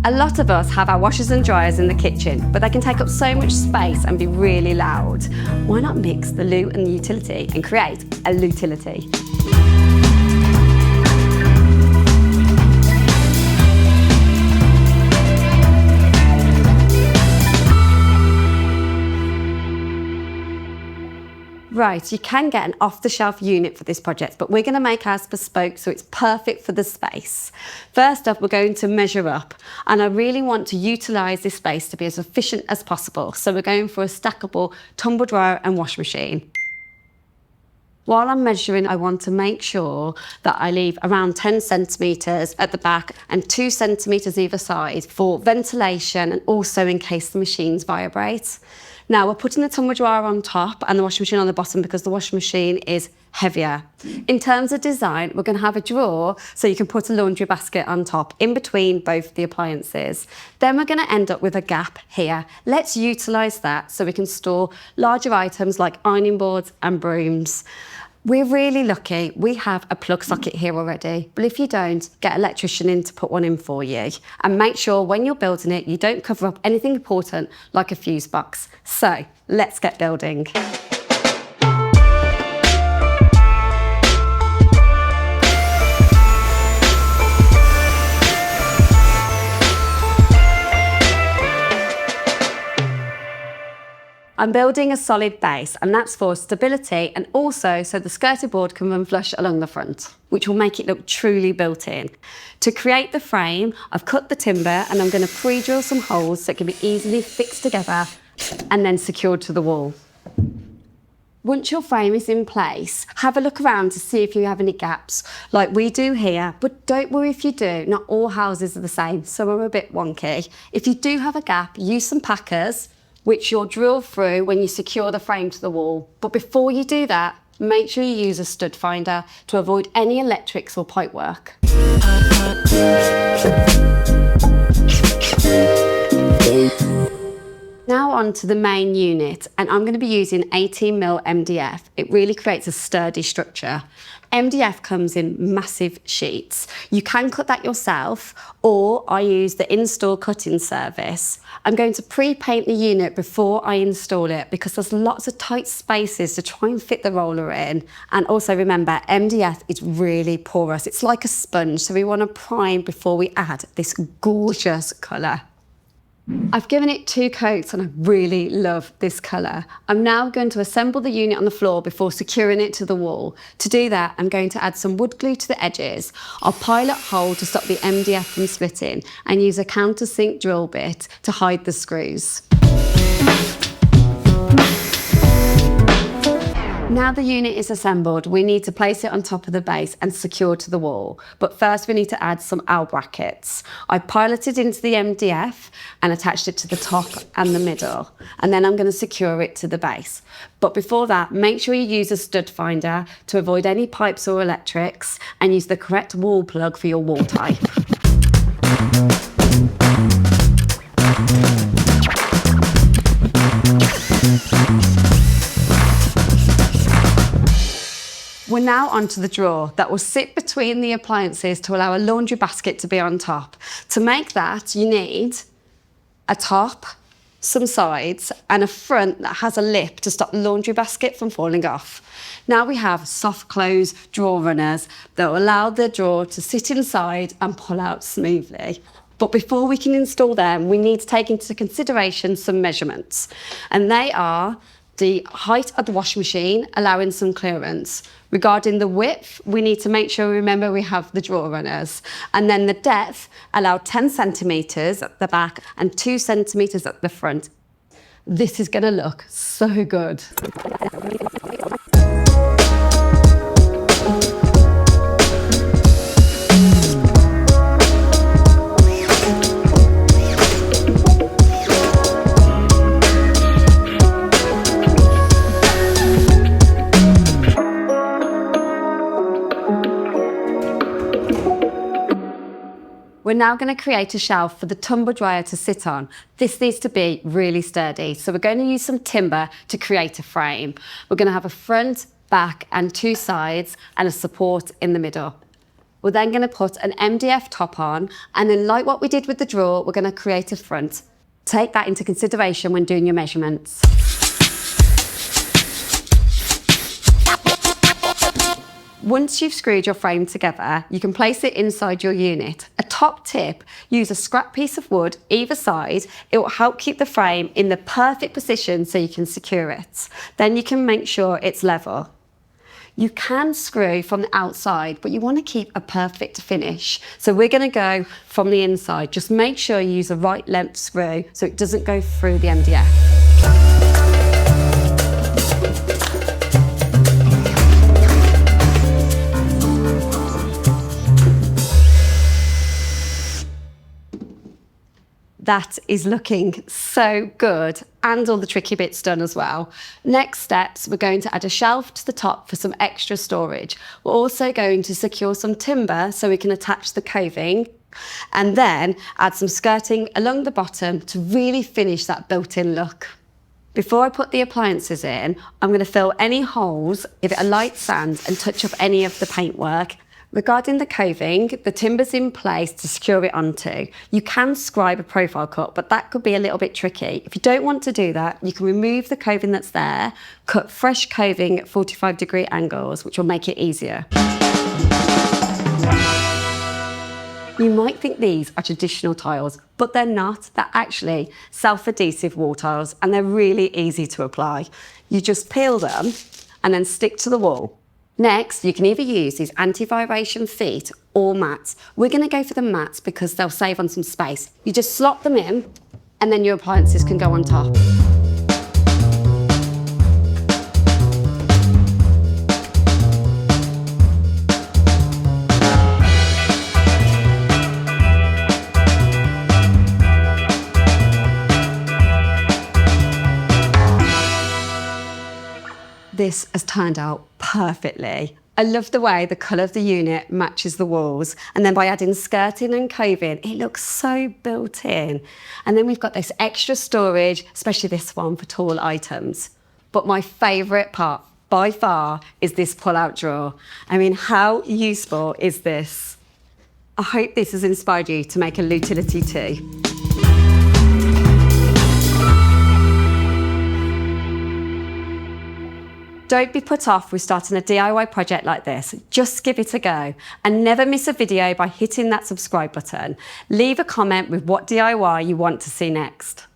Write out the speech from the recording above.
A lot of us have our washers and dryers in the kitchen, but they can take up so much space and be really loud. Why not mix the loo and the utility and create a Lootility? Right, you can get an off-the-shelf unit for this project, but we're going to make ours bespoke so it's perfect for the space. First up, we're going to measure up, and I really want to utilise this space to be as efficient as possible. So we're going for a stackable tumble dryer and wash machine. While I'm measuring, I want to make sure that I leave around 10 centimetres at the back and 2 centimetres either side for ventilation and also in case the machines vibrate. Now we're putting the tumble dryer on top and the washing machine on the bottom because the washing machine is heavier. In terms of design, we're going to have a drawer so you can put a laundry basket on top in between both the appliances. Then we're going to end up with a gap here. Let's utilise that so we can store larger items like ironing boards and brooms. We're really lucky we have a plug socket here already, but if you don't, get an electrician in to put one in for you. And make sure when you're building it, you don't cover up anything important like a fuse box. So let's get building. I'm building a solid base, and that's for stability and also so the skirting board can run flush along the front, which will make it look truly built in. To create the frame, I've cut the timber and I'm going to pre-drill some holes so it can be easily fixed together and then secured to the wall. Once your frame is in place, have a look around to see if you have any gaps, like we do here, but don't worry if you do, not all houses are the same, some are a bit wonky. If you do have a gap, use some packers, which you'll drill through when you secure the frame to the wall. But before you do that, make sure you use a stud finder to avoid any electrics or pipe work. Now on to the main unit, and I'm going to be using 18mm MDF. It really creates a sturdy structure. MDF comes in massive sheets. You can cut that yourself, or I use the in-store cutting service. I'm going to pre-paint the unit before I install it because there's lots of tight spaces to try and fit the roller in. And also remember, MDF is really porous. It's like a sponge, so we want to prime before we add this gorgeous colour. I've given it 2 coats and I really love this colour. I'm now going to assemble the unit on the floor before securing it to the wall. To do that, I'm going to add some wood glue to the edges. I'll pilot hole to stop the MDF from splitting and use a countersink drill bit to hide the screws. Now the unit is assembled, we need to place it on top of the base and secure to the wall. But first we need to add some L brackets. I piloted into the MDF and attached it to the top and the middle. And then I'm going to secure it to the base. But before that, make sure you use a stud finder to avoid any pipes or electrics and use the correct wall plug for your wall type. We're now onto the drawer that will sit between the appliances to allow a laundry basket to be on top. To make that, you need a top, some sides, and a front that has a lip to stop the laundry basket from falling off. Now we have soft close drawer runners that will allow the drawer to sit inside and pull out smoothly. But before we can install them, we need to take into consideration some measurements. And they are the height of the washing machine, allowing some clearance. Regarding the width, we need to make sure we remember we have the drawer runners. And then the depth, allow 10 centimetres at the back and 2 centimetres at the front. This is gonna look so good. We're now going to create a shelf for the tumble dryer to sit on. This needs to be really sturdy, so we're going to use some timber to create a frame. We're going to have a front, back and 2 sides and a support in the middle. We're then going to put an MDF top on, and then like what we did with the drawer, we're going to create a front. Take that into consideration when doing your measurements. Once you've screwed your frame together, you can place it inside your unit. A top tip, use a scrap piece of wood either side. It will help keep the frame in the perfect position so you can secure it. Then you can make sure it's level. You can screw from the outside, but you want to keep a perfect finish. So we're going to go from the inside. Just make sure you use the right length screw so it doesn't go through the MDF. That is looking so good, and all the tricky bits done as well. Next steps, we're going to add a shelf to the top for some extra storage. We're also going to secure some timber so we can attach the coving, and then add some skirting along the bottom to really finish that built-in look. Before I put the appliances in, I'm going to fill any holes, give it a light sand and touch up any of the paintwork. Regarding the coving, the timber's in place to secure it onto. You can scribe a profile cut, but that could be a little bit tricky. If you don't want to do that, you can remove the coving that's there, cut fresh coving at 45-degree angles, which will make it easier. You might think these are traditional tiles, but they're not. They're actually self-adhesive wall tiles, and they're really easy to apply. You just peel them and then stick to the wall. Next, you can either use these anti-vibration feet or mats. We're going to go for the mats because they'll save on some space. You just slot them in and then your appliances can go on top. This has turned out perfectly. I love the way the colour of the unit matches the walls, and then by adding skirting and coving, it looks so built in. And then we've got this extra storage, especially this one for tall items. But my favourite part by far is this pull-out drawer. I mean, how useful is this? I hope this has inspired you to make a Lootility too. Don't be put off with starting a DIY project like this. Just give it a go and never miss a video by hitting that subscribe button. Leave a comment with what DIY you want to see next.